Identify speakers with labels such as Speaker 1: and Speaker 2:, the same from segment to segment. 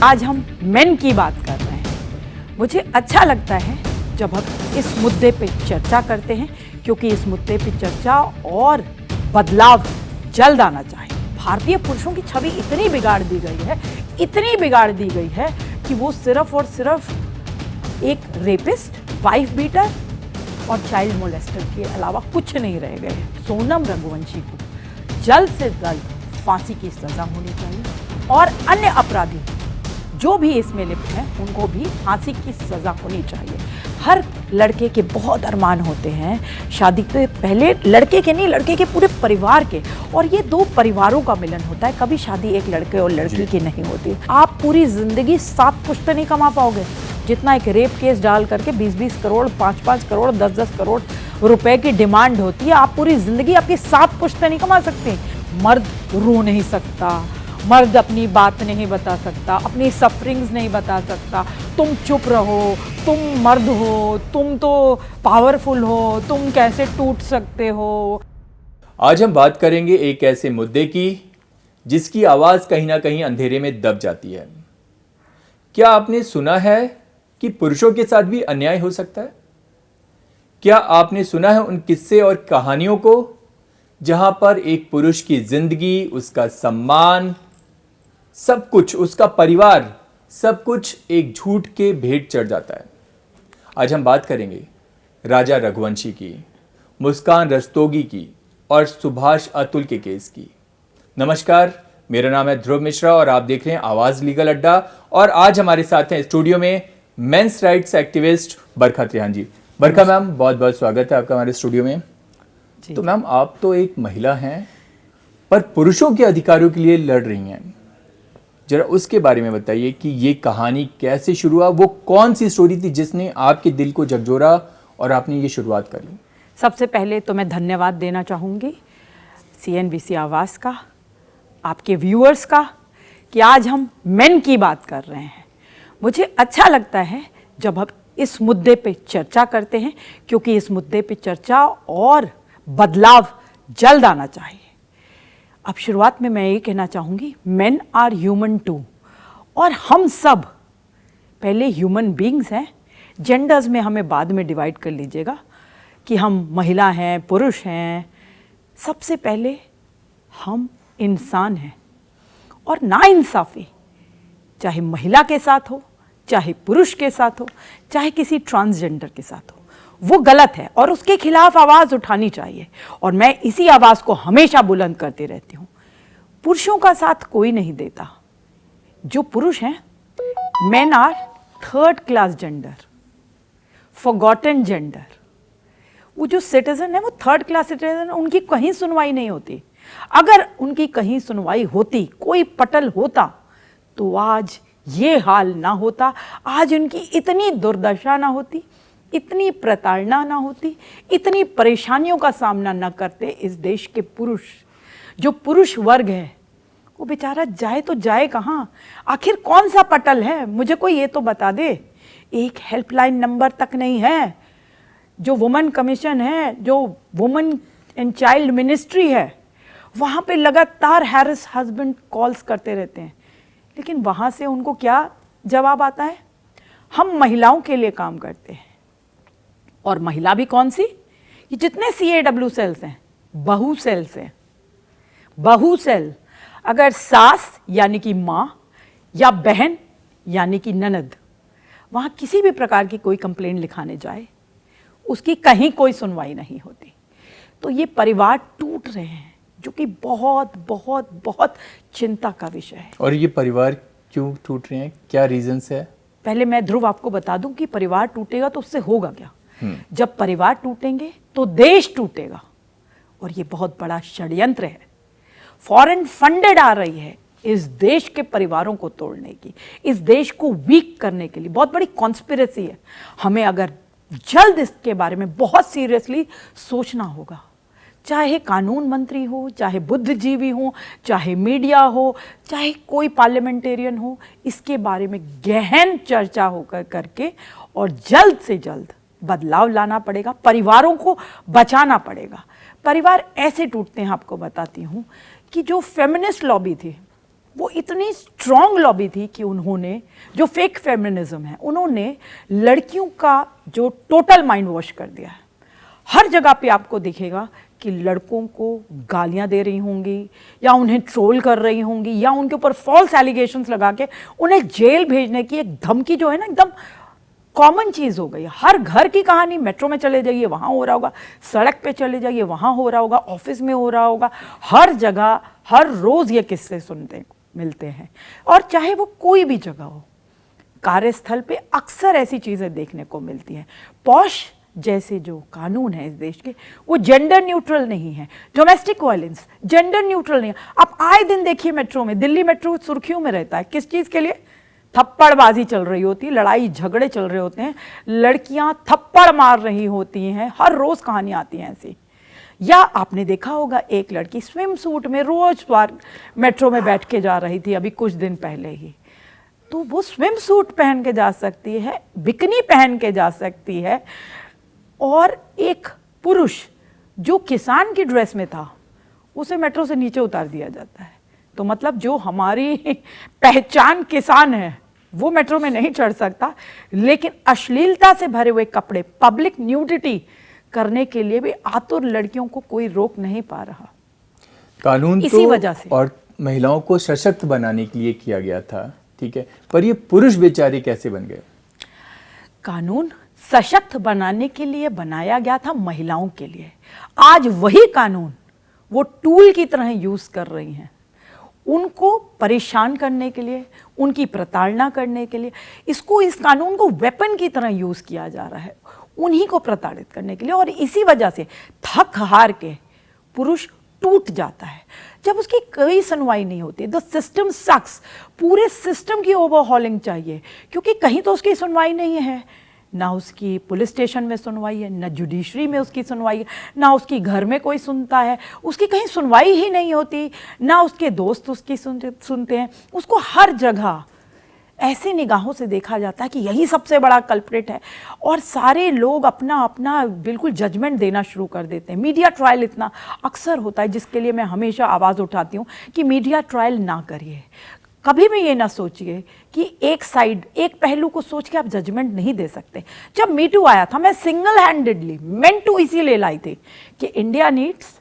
Speaker 1: आज हम मेन की बात कर रहे हैं। मुझे अच्छा लगता है जब हम इस मुद्दे पे चर्चा करते हैं, क्योंकि इस मुद्दे पे चर्चा और बदलाव जल्द आना चाहिए। भारतीय पुरुषों की छवि इतनी बिगाड़ दी गई है, इतनी बिगाड़ दी गई है कि वो सिर्फ और सिर्फ एक रेपिस्ट, वाइफ बीटर और चाइल्ड मोलेस्टर के अलावा कुछ नहीं रह गए। सोनम रघुवंशी को जल्द से जल्द फांसी की सजा होनी चाहिए और अन्य अपराधी जो भी इसमें लिप्त हैं उनको भी फांसी की सजा होनी चाहिए। हर लड़के के बहुत अरमान होते हैं शादी के पहले, लड़के के नहीं, लड़के के पूरे परिवार के, और ये दो परिवारों का मिलन होता है। कभी शादी एक लड़के और लड़की की नहीं होती। आप पूरी जिंदगी 7 पुश्तें नहीं कमा पाओगे जितना एक रेप केस डाल करके 20-20 करोड़, 5-5 करोड़, 10-10 करोड़ रुपए की डिमांड होती है। आप पूरी जिंदगी आपकी 7 पुश्तें नहीं कमा सकते। मर्द रो नहीं सकता, मर्द अपनी बात नहीं बता सकता, अपनी सफरिंग्स नहीं बता सकता। तुम चुप रहो, तुम मर्द हो, तुम तो पावरफुल हो, तुम कैसे टूट सकते हो।
Speaker 2: आज हम बात करेंगे एक ऐसे मुद्दे की जिसकी आवाज कहीं ना कहीं अंधेरे में दब जाती है। क्या आपने सुना है कि पुरुषों के साथ भी अन्याय हो सकता है? क्या आपने सुना है उन किस्से और कहानियों को जहां पर एक पुरुष की जिंदगी, उसका सम्मान, सब कुछ, उसका परिवार, सब कुछ एक झूठ के भेंट चढ़ जाता है? आज हम बात करेंगे राजा रघुवंशी की, मुस्कान रस्तोगी की और सुभाष अतुल के केस की। नमस्कार, मेरा नाम है ध्रुव मिश्रा और आप देख रहे हैं आवाज लीगल अड्डा। और आज हमारे साथ हैं स्टूडियो में मेंस राइट्स एक्टिविस्ट बरखा त्रिहान जी। बरखा मैम, बहुत बहुत स्वागत है आपका हमारे स्टूडियो में। तो मैम, आप तो एक महिला हैं पर पुरुषों के अधिकारों के लिए लड़ रही हैं। जरा उसके बारे में बताइए कि ये कहानी कैसे शुरू हुआ, वो कौन सी स्टोरी थी जिसने आपके दिल को झकझोरा और आपने ये शुरुआत कर ली?
Speaker 1: सबसे पहले तो मैं धन्यवाद देना चाहूँगी CNBC आवाज़ का, आपके व्यूअर्स का, कि आज हम मेन की बात कर रहे हैं। मुझे अच्छा लगता है जब हम इस मुद्दे पे चर्चा करते हैं, क्योंकि इस मुद्दे पे चर्चा और बदलाव जल्द आना चाहिए। अब शुरुआत में मैं ये कहना चाहूँगी, मेन आर ह्यूमन टू, और हम सब पहले ह्यूमन बींग्स हैं। जेंडर्स में हमें बाद में डिवाइड कर लीजिएगा कि हम महिला हैं, पुरुष हैं। सबसे पहले हम इंसान हैं, और नाइंसाफ़ी चाहे महिला के साथ हो, चाहे पुरुष के साथ हो, चाहे किसी ट्रांसजेंडर के साथ हो, वो गलत है और उसके खिलाफ आवाज़ उठानी चाहिए। और मैं इसी आवाज़ को हमेशा बुलंद करती रहती हूँ। पुरुषों का साथ कोई नहीं देता। जो पुरुष हैं, men are 3rd class gender, forgotten gender. वो जो सिटीजन है वो 3rd क्लास सिटीजन, उनकी कहीं सुनवाई नहीं होती। अगर उनकी कहीं सुनवाई होती, कोई पटल होता, तो आज ये हाल ना होता, आज उनकी इतनी दुर्दशा ना होती, इतनी प्रताड़ना ना होती, इतनी परेशानियों का सामना ना करते इस देश के पुरुष। जो पुरुष वर्ग है वो बेचारा जाए तो जाए कहाँ? आखिर कौन सा पटल है? मुझे कोई ये तो बता दे। एक हेल्पलाइन नंबर तक नहीं है। जो वुमेन कमीशन है, जो वुमेन एंड चाइल्ड मिनिस्ट्री है, वहाँ पे लगातार हैरेस हस्बैंड कॉल्स करते रहते हैं, लेकिन वहाँ से उनको क्या जवाब आता है? हम महिलाओं के लिए काम करते हैं। और महिला भी कौन सी? ये जितने CAW सेल्स हैं, बहू सेल्स हैं। बहू सेल, अगर सास यानी कि माँ या बहन यानी कि ननद वहाँ किसी भी प्रकार की कोई कंप्लेंट लिखाने जाए, उसकी कहीं कोई सुनवाई नहीं होती। तो ये परिवार टूट रहे हैं, जो कि बहुत बहुत बहुत चिंता का विषय है।
Speaker 2: और ये परिवार क्यों टूट रहे हैं, क्या रीजंस है?
Speaker 1: पहले मैं ध्रुव आपको बता दूं कि परिवार टूटेगा तो उससे होगा क्या। जब परिवार टूटेंगे तो देश टूटेगा, और ये बहुत बड़ा षड्यंत्र है। फॉरेन फंडेड आ रही है इस देश के परिवारों को तोड़ने की, इस देश को वीक करने के लिए। बहुत बड़ी कॉन्स्पिरेसी है। हमें अगर जल्द इसके बारे में बहुत सीरियसली सोचना होगा। चाहे कानून मंत्री हो, चाहे बुद्धिजीवी हो, चाहे मीडिया हो, चाहे कोई पार्लियामेंटेरियन हो, इसके बारे में गहन चर्चा होकर करके और जल्द से जल्द बदलाव लाना पड़ेगा। परिवारों को बचाना पड़ेगा। परिवार ऐसे टूटते हैं, आपको बताती हूँ, कि जो फेमिनिस्ट लॉबी थी वो इतनी स्ट्रॉन्ग लॉबी थी कि उन्होंने, जो फेक फेमिनिज्म है, उन्होंने लड़कियों का जो टोटल माइंड वॉश कर दिया है। हर जगह पे आपको दिखेगा कि लड़कों को गालियां दे रही होंगी या उन्हें ट्रोल कर रही होंगी या उनके ऊपर फॉल्स एलिगेशंस लगा के उन्हें जेल भेजने की एक धमकी जो है ना, एकदम कॉमन चीज हो गई। हर घर की कहानी, मेट्रो में चले जाइए वहां हो रहा होगा, सड़क पे चले जाइए वहां हो रहा होगा, ऑफिस में हो रहा होगा, हर जगह हर रोज ये किस्से सुनते मिलते हैं। और चाहे वो कोई भी जगह हो, कार्यस्थल पे अक्सर ऐसी चीजें देखने को मिलती हैं। पॉश जैसे जो कानून है इस देश के, वो जेंडर न्यूट्रल नहीं है। डोमेस्टिक वायलेंस जेंडर न्यूट्रल नहीं है। आप आए दिन देखिए मेट्रो में, दिल्ली मेट्रो सुर्खियों में रहता है। किस चीज के लिए? थप्पड़बाजी चल रही होती है, लड़ाई झगड़े चल रहे होते हैं, लड़कियां थप्पड़ मार रही होती हैं, हर रोज कहानी आती हैं ऐसी। या आपने देखा होगा एक लड़की स्विम सूट में रोज बार मेट्रो में बैठ के जा रही थी अभी कुछ दिन पहले ही। तो वो स्विम सूट पहन के जा सकती है, बिकनी पहन के जा सकती है, और एक पुरुष जो किसान की ड्रेस में था उसे मेट्रो से नीचे उतार दिया जाता है। तो मतलब जो हमारी पहचान किसान है वो मेट्रो में नहीं चढ़ सकता, लेकिन अश्लीलता से भरे हुए कपड़े, पब्लिक न्यूडिटी करने के लिए भी आतुर लड़कियों को कोई रोक नहीं पा रहा।
Speaker 2: कानून
Speaker 1: इसी
Speaker 2: तो
Speaker 1: वजह से
Speaker 2: और महिलाओं को सशक्त बनाने के लिए किया गया था, ठीक है, पर ये पुरुष बेचारे कैसे बन गए?
Speaker 1: कानून सशक्त बनाने के लिए बनाया गया था महिलाओं के लिए। आज वही कानून वो टूल की तरह यूज कर रही हैं, उनको परेशान करने के लिए, उनकी प्रताड़ना करने के लिए। इस कानून को वेपन की तरह यूज किया जा रहा है उन्हीं को प्रताड़ित करने के लिए। और इसी वजह से थक हार के पुरुष टूट जाता है जब उसकी कोई सुनवाई नहीं होती। द सिस्टम सक्स। पूरे सिस्टम की ओवरहॉलिंग चाहिए, क्योंकि कहीं तो उसकी सुनवाई नहीं है। ना उसकी पुलिस स्टेशन में सुनवाई है, ना जुडिशरी में उसकी सुनवाई है, ना उसकी घर में कोई सुनता है, उसकी कहीं सुनवाई ही नहीं होती, ना उसके दोस्त उसकी सुनते हैं। उसको हर जगह ऐसे निगाहों से देखा जाता है कि यही सबसे बड़ा कल्प्रिट है, और सारे लोग अपना अपना बिल्कुल जजमेंट देना शुरू कर देते हैं। मीडिया ट्रायल इतना अक्सर होता है, जिसके लिए मैं हमेशा आवाज़ उठाती हूँ कि मीडिया ट्रायल ना करिए। कभी भी ये ना सोचिए कि एक साइड, एक पहलू को सोच के आप जजमेंट नहीं दे सकते। जब मी टू आया था, मैं सिंगल हैंडेडली मेन टू इसीलिए लाई थी कि India needs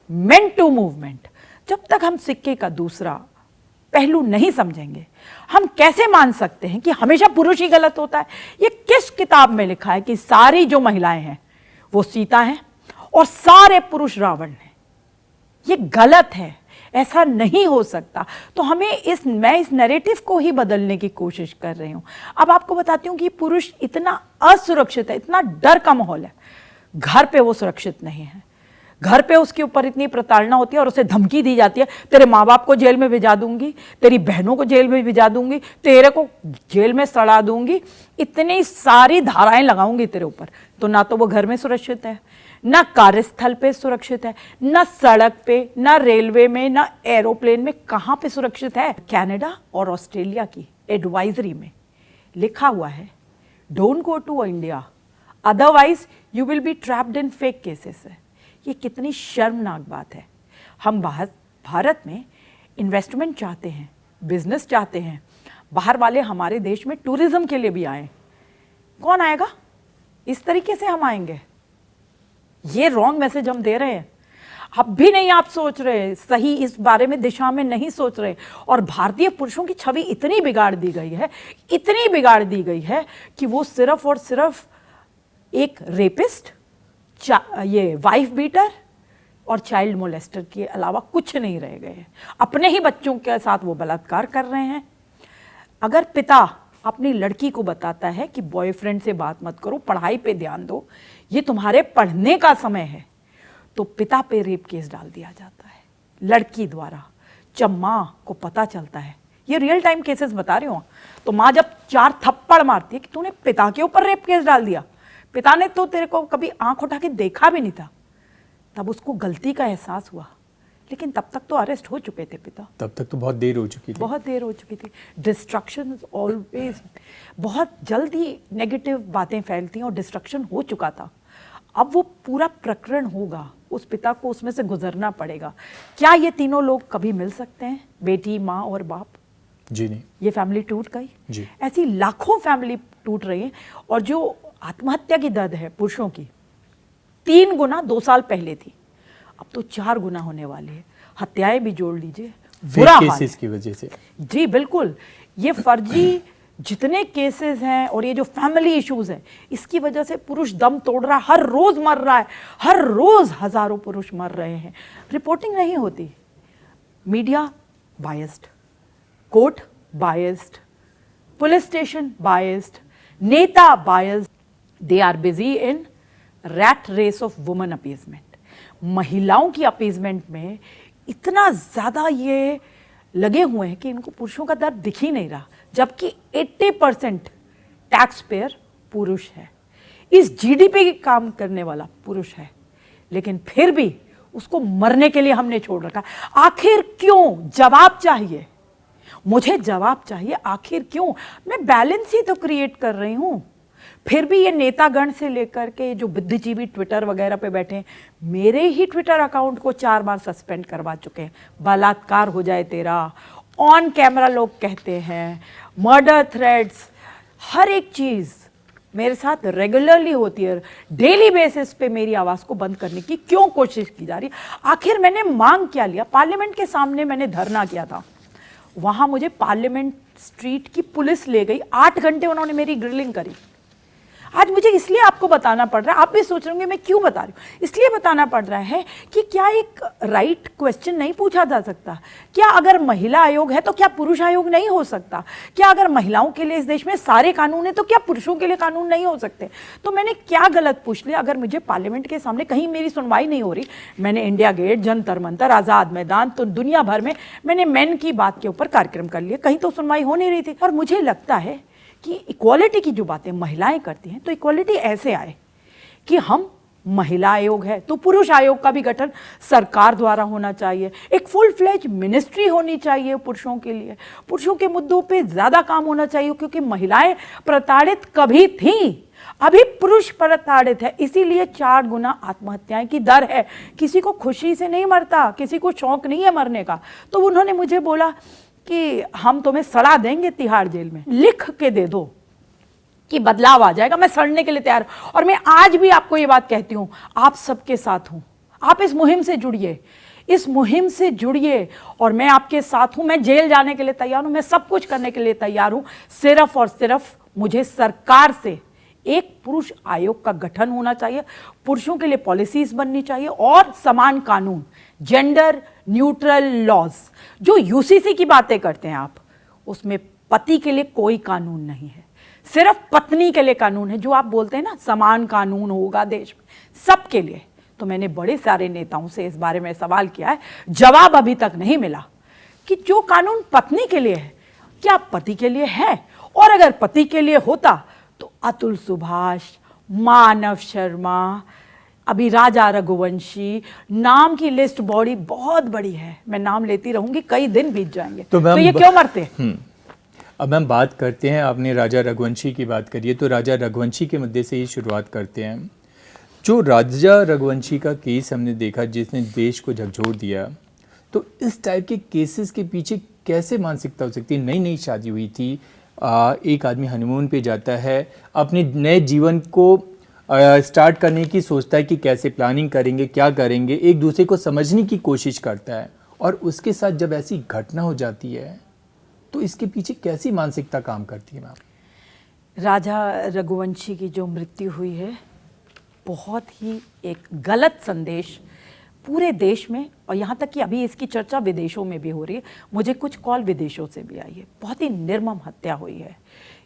Speaker 1: men too movement. जब तक हम सिक्के का दूसरा पहलू नहीं समझेंगे, हम कैसे मान सकते हैं कि हमेशा पुरुष ही गलत होता है? ये किस किताब में लिखा है कि सारी जो महिलाएं हैं वो सीता हैं और सारे पुरुष रावण हैं? ये गलत है, ऐसा नहीं हो सकता। तो मैं इस नैरेटिव को ही बदलने की कोशिश कर रही हूं। अब आपको बताती हूं कि पुरुष इतना असुरक्षित है, इतना डर का माहौल है। घर पे वो सुरक्षित नहीं है। घर पे उसके ऊपर इतनी प्रताड़ना होती है और उसे धमकी दी जाती है, तेरे माँ बाप को जेल में भिजा दूंगी, तेरी बहनों को जेल में भिजा दूंगी, तेरे को जेल में सड़ा दूंगी, इतनी सारी धाराएं लगाऊंगी तेरे ऊपर। तो ना तो वो घर में सुरक्षित है, ना कार्यस्थल पे सुरक्षित है, ना सड़क पे, ना रेलवे में, ना एरोप्लेन में। कहाँ पे सुरक्षित है? कनाडा और ऑस्ट्रेलिया की एडवाइजरी में लिखा हुआ है, don't go to India otherwise you will be trapped in fake cases है। ये कितनी शर्मनाक बात है। हम भारत में इन्वेस्टमेंट चाहते हैं, बिजनेस चाहते हैं, बाहर वाले हमारे देश में टूरिज्म के लिए भी आए। कौन आएगा? इस तरीके से हम आएंगे? ये रॉन्ग मैसेज हम दे रहे हैं। अब भी नहीं आप सोच रहे सही, इस बारे में दिशा में नहीं सोच रहे। और भारतीय पुरुषों की छवि इतनी बिगाड़ दी गई है, इतनी बिगाड़ दी गई है कि वो सिर्फ और सिर्फ एक रेपिस्ट, ये वाइफ बीटर और चाइल्ड मोलेस्टर के अलावा कुछ नहीं रह गए। अपने ही बच्चों के साथ वो बलात्कार कर रहे हैं। अगर पिता अपनी लड़की को बताता है कि बॉयफ्रेंड से बात मत करो, पढ़ाई पे ध्यान दो, ये तुम्हारे पढ़ने का समय है, तो पिता पे रेप केस डाल दिया जाता है लड़की द्वारा। जब माँ को पता चलता है, ये रियल टाइम केसेस बता रही हूँ, तो माँ जब 4 थप्पड़ मारती है कि तूने पिता के ऊपर रेप केस डाल दिया, पिता ने तो तेरे को कभी आंख उठा के देखा भी नहीं था, तब उसको गलती का एहसास हुआ। लेकिन तब तक तो अरेस्ट हो चुके थे पिता,
Speaker 2: तब तक तो बहुत देर हो चुकी थी।
Speaker 1: बहुत देर हो चुकी थी। डिस्ट्रक्शन इज ऑलवेज, बहुत जल्दी नेगेटिव बातें फैलती हैं और डिस्ट्रक्शन हो चुका था। अब वो पूरा प्रकरण होगा, उस पिता को उसमें से गुजरना पड़ेगा। क्या ये तीनों लोग कभी मिल सकते हैं, बेटी, माँ और बाप?
Speaker 2: जी नहीं।
Speaker 1: ये फैमिली टूट गई।
Speaker 2: जी।
Speaker 1: ऐसी लाखों फैमिली टूट रही है। और जो आत्महत्या की दर है पुरुषों की, 3 गुना 2 साल पहले थी, अब तो 4 गुना होने वाली है। हत्याएं भी जोड़ लीजिए, बुरा हाल है।
Speaker 2: केसेस की वजह से।
Speaker 1: जी बिल्कुल, ये फर्जी जितने केसेस हैं और ये जो फैमिली इश्यूज हैं, इसकी वजह से पुरुष दम तोड़ रहा है, हर रोज मर रहा है, हर रोज हजारों पुरुष मर रहे हैं। रिपोर्टिंग नहीं होती, media biased, court biased, police station biased, नेता biased, they are busy in rat race of woman appeasement. महिलाओं की अपीजमेंट में इतना ज्यादा ये लगे हुए हैं कि इनको पुरुषों का दर्द दिख ही नहीं रहा, जबकि 80% टैक्स पेयर पुरुष है, इस जीडीपी के काम करने वाला पुरुष है, लेकिन फिर भी उसको मरने के लिए हमने छोड़ रखा। आखिर क्यों? जवाब चाहिए, मुझे जवाब चाहिए। आखिर क्यों? मैं बैलेंस ही तो क्रिएट कर रही हूं। फिर भी ये नेतागण से लेकर के जो बुद्धिजीवी ट्विटर वगैरह पे बैठे हैं, मेरे ही ट्विटर अकाउंट को 4 बार सस्पेंड करवा चुके हैं। बलात्कार हो जाए तेरा, ऑन कैमरा लोग कहते हैं, मर्डर थ्रेड्स, हर एक चीज़ मेरे साथ रेगुलरली होती है। डेली बेसिस पे मेरी आवाज़ को बंद करने की क्यों कोशिश की जा रही है? आखिर मैंने मांग क्या लिया? पार्लियामेंट के सामने मैंने धरना किया था, वहाँ मुझे पार्लियामेंट स्ट्रीट की पुलिस ले गई, 8 घंटे उन्होंने मेरी ग्रिलिंग करी। आज मुझे इसलिए आपको बताना पड़ रहा है, आप भी सोच रहे होंगे मैं क्यों बता रही हूँ, इसलिए बताना पड़ रहा है कि क्या एक राइट क्वेश्चन नहीं पूछा जा सकता? क्या अगर महिला आयोग है तो क्या पुरुष आयोग नहीं हो सकता? क्या अगर महिलाओं के लिए इस देश में सारे कानून है तो क्या पुरुषों के लिए कानून नहीं हो सकते? तो मैंने क्या गलत पूछ लिया? अगर मुझे पार्लियामेंट के सामने कहीं मेरी सुनवाई नहीं हो रही, मैंने इंडिया गेट, जंतर मंतर, आज़ाद मैदान, तो दुनिया भर में मैंने मेन की बात के ऊपर कार्यक्रम कर लिए, कहीं तो सुनवाई हो नहीं रही थी। और मुझे लगता है कि इक्वालिटी की जो बातें महिलाएं करती हैं, तो इक्वालिटी ऐसे आए कि हम महिला आयोग है तो पुरुष आयोग का भी गठन सरकार द्वारा होना चाहिए, एक फुल फ्लेज मिनिस्ट्री होनी चाहिए पुरुषों के लिए, पुरुषों के मुद्दों पे ज्यादा काम होना चाहिए, क्योंकि महिलाएं प्रताड़ित कभी थीं, अभी पुरुष प्रताड़ित है, इसीलिए 4 गुना आत्महत्याएं की दर है। किसी को खुशी से नहीं मरता, किसी को शौक नहीं है मरने का। तो उन्होंने मुझे बोला कि हम तुम्हें सड़ा देंगे तिहाड़ जेल में, लिख के दे दो कि बदलाव आ जाएगा। मैं सड़ने के लिए तैयार हूं। और मैं आज भी आपको ये बात कहती हूं, आप सबके साथ हूं, आप इस मुहिम से जुड़िए, इस मुहिम से जुड़िए और मैं आपके साथ हूं। मैं जेल जाने के लिए तैयार हूं, मैं सब कुछ करने के लिए तैयार हूं। सिर्फ और सिर्फ मुझे सरकार से एक पुरुष आयोग का गठन होना चाहिए, पुरुषों के लिए पॉलिसीज बननी चाहिए और समान कानून, जेंडर न्यूट्रल लॉज। जो यूसीसी की बातें करते हैं आप, उसमें पति के लिए कोई कानून नहीं है, सिर्फ पत्नी के लिए कानून है। जो आप बोलते हैं ना समान कानून होगा देश में सबके लिए, तो मैंने बड़े सारे नेताओं से इस बारे में सवाल किया है, जवाब अभी तक नहीं मिला कि जो कानून पत्नी के लिए है क्या पति के लिए है। और अगर पति के लिए होता तो अतुल सुभाष, मानव शर्मा, अभी राजा रघुवंशी, नाम की लिस्ट बॉडी बहुत बड़ी है, मैं नाम लेती रहूंगी, कई दिन बीत जाएंगे। तो ये क्यों मरते?
Speaker 2: अब हम बात करते हैं, आपने राजा रघुवंशी की बात करी है, तो राजा रघुवंशी के मुद्दे से ही शुरुआत करते हैं। जो राजा रघुवंशी का केस हमने देखा जिसने देश को झकझोर दिया, तो इस टाइप के केसेस के पीछे कैसे मानसिकता हो सकती है? नई नई शादी हुई थी, एक आदमी हनीमून पे जाता है, अपने नए जीवन को स्टार्ट करने की सोचता है कि कैसे प्लानिंग करेंगे, क्या करेंगे, एक दूसरे को समझने की कोशिश करता है, और उसके साथ जब ऐसी घटना हो जाती है तो इसके पीछे कैसी मानसिकता काम करती है मैम?
Speaker 1: राजा रघुवंशी की जो मृत्यु हुई है, बहुत ही एक गलत संदेश पूरे देश में, और यहाँ तक कि अभी इसकी चर्चा विदेशों में भी हो रही है, मुझे कुछ कॉल विदेशों से भी आई है। बहुत ही निर्मम हत्या हुई है,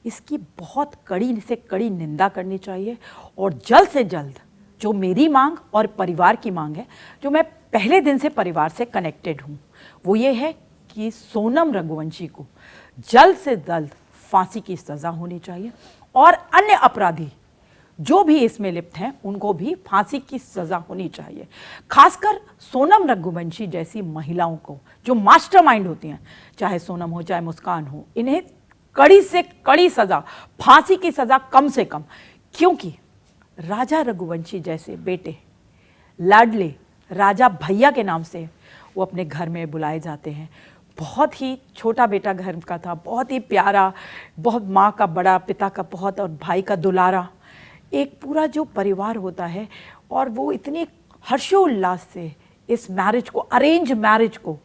Speaker 1: इसकी बहुत कड़ी से कड़ी निंदा करनी चाहिए। और जल्द से जल्द जो मेरी मांग और परिवार की मांग है, जो मैं पहले दिन से परिवार से कनेक्टेड हूँ, वो ये है कि सोनम रघुवंशी को जल्द से जल्द फांसी की सज़ा होनी चाहिए, और अन्य अपराधी जो भी इसमें लिप्त हैं उनको भी फांसी की सज़ा होनी चाहिए। खासकर सोनम रघुवंशी जैसी महिलाओं को, जो मास्टरमाइंड होती हैं, चाहे सोनम हो चाहे मुस्कान हो, इन्हें कड़ी से कड़ी सज़ा, फांसी की सज़ा कम से कम, क्योंकि राजा रघुवंशी जैसे बेटे, लाडले राजा भैया के नाम से वो अपने घर में बुलाए जाते हैं। बहुत ही छोटा बेटा घर का था, बहुत ही प्यारा, बहुत माँ का बड़ा, पिता का बहुत, और भाई का दुलारा, एक पूरा जो परिवार होता है। और वो इतने हर्षोल्लास से इस मैरिज को, अरेंज मैरिज को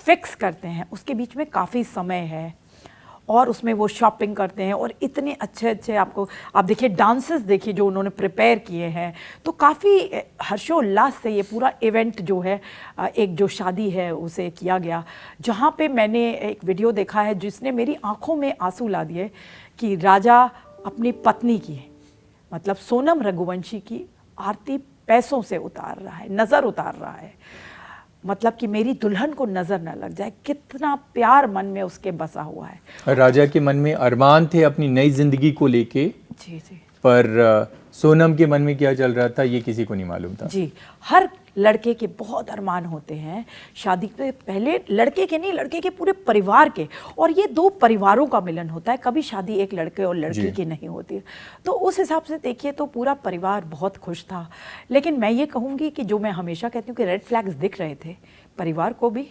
Speaker 1: फिक्स करते हैं। उसके बीच में काफ़ी समय है और उसमें वो शॉपिंग करते हैं और इतने अच्छे अच्छे आप देखिए डांसेस देखिए जो उन्होंने प्रिपेयर किए हैं। तो काफ़ी हर्षोल्लास से ये पूरा इवेंट जो है, एक जो शादी है उसे किया गया, जहाँ पे मैंने एक वीडियो देखा है जिसने मेरी आंखों में आंसू ला दिए कि राजा अपनी पत्नी की, मतलब सोनम रघुवंशी की आरती पैसों से उतार रहा है, नज़र उतार रहा है, मतलब कि मेरी दुल्हन को नजर न लग जाए। कितना प्यार मन में उसके बसा हुआ है।
Speaker 2: राजा के मन में अरमान थे अपनी नई जिंदगी को लेके,
Speaker 1: जी जी,
Speaker 2: पर सोनम के मन में क्या चल रहा था ये किसी को नहीं मालूम था।
Speaker 1: जी, हर लड़के के बहुत अरमान होते हैं शादी से पहले, लड़के के नहीं, लड़के के पूरे परिवार के। और ये दो परिवारों का मिलन होता है, कभी शादी एक लड़के और लड़की की नहीं होती। तो उस हिसाब से देखिए तो पूरा परिवार बहुत खुश था। लेकिन मैं ये कहूँगी कि जो मैं हमेशा कहती हूँ कि रेड फ्लैग्स दिख रहे थे परिवार को भी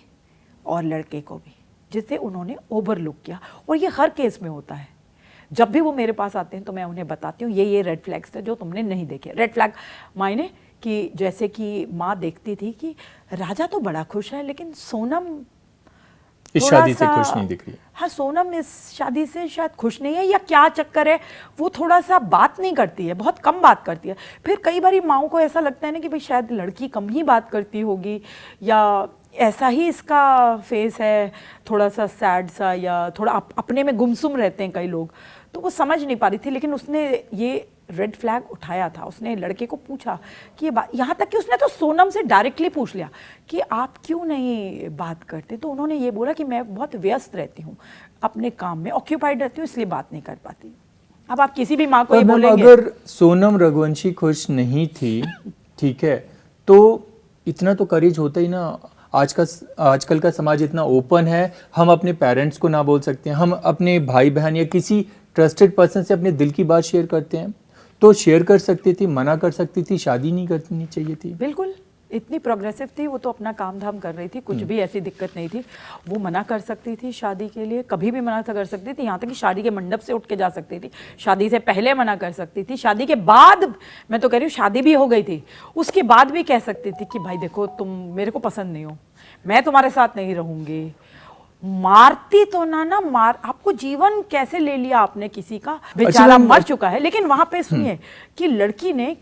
Speaker 1: और लड़के को भी, जिसे उन्होंने ओवरलुक किया। और ये हर केस में होता है। जब भी वो मेरे पास आते हैं तो मैं उन्हें बताती हूँ ये रेड फ्लैग्स थे जो तुमने नहीं देखे। रेड फ्लैग मायने कि जैसे कि माँ देखती थी कि राजा तो बड़ा खुश है लेकिन सोनम
Speaker 2: इस शादी से खुश नहीं दिख रही।
Speaker 1: हाँ, सोनम इस शादी से शायद खुश नहीं है या क्या चक्कर है, वो थोड़ा सा बात नहीं करती है, बहुत कम बात करती है। फिर कई बार माँओं को ऐसा लगता है ना कि भाई शायद लड़की कम ही बात करती होगी या ऐसा ही इसका फेस है, थोड़ा सा सैड सा, या थोड़ा अपने में गुमसुम रहते हैं कई लोग। तो वो समझ नहीं पा रही थी। लेकिन उसने ये रेड फ्लैग उठाया था, उसने लड़के को पूछा कि ये बात, यहाँ तक कि उसने तो सोनम से डायरेक्टली पूछ लिया कि आप क्यों नहीं बात करते। तो उन्होंने ये बोला कि मैं बहुत व्यस्त रहती हूँ, अपने काम में ऑक्यूपाइड रहती हूँ, इसलिए बात नहीं कर पाती। अब आप किसी भी माँ को ये बोलेंगे।
Speaker 2: अगर सोनम रघुवंशी खुश नहीं थी, ठीक है, तो इतना तो करेज होता ही ना। आजकल का समाज इतना ओपन है, हम अपने पेरेंट्स को ना बोल सकते हैं, हम अपने भाई बहन या किसी ट्रस्टेड पर्सन से अपने दिल की बात शेयर करते हैं तो शेयर कर सकती थी, मना कर सकती थी, शादी नहीं करनी चाहिए थी।
Speaker 1: बिल्कुल, इतनी प्रोग्रेसिव थी वो तो, अपना काम धाम कर रही थी, कुछ भी ऐसी दिक्कत नहीं थी। वो मना कर सकती थी शादी के लिए, कभी भी मना कर सकती थी, यहाँ तक कि शादी के मंडप से उठ के जा सकती थी, शादी से पहले मना कर सकती थी, शादी के बाद, मैं तो कह रही हूँ शादी भी हो गई थी उसके बाद भी कह सकती थी कि भाई देखो तुम मेरे को पसंद नहीं हो, मैं तुम्हारे साथ नहीं रहूंगी। मारती तो ना मार, आपको जीवन कैसे ले लिया आपने किसी का, बेचारा मर चुका है। लेकिन वहां पे सुनिए कि लड़की ने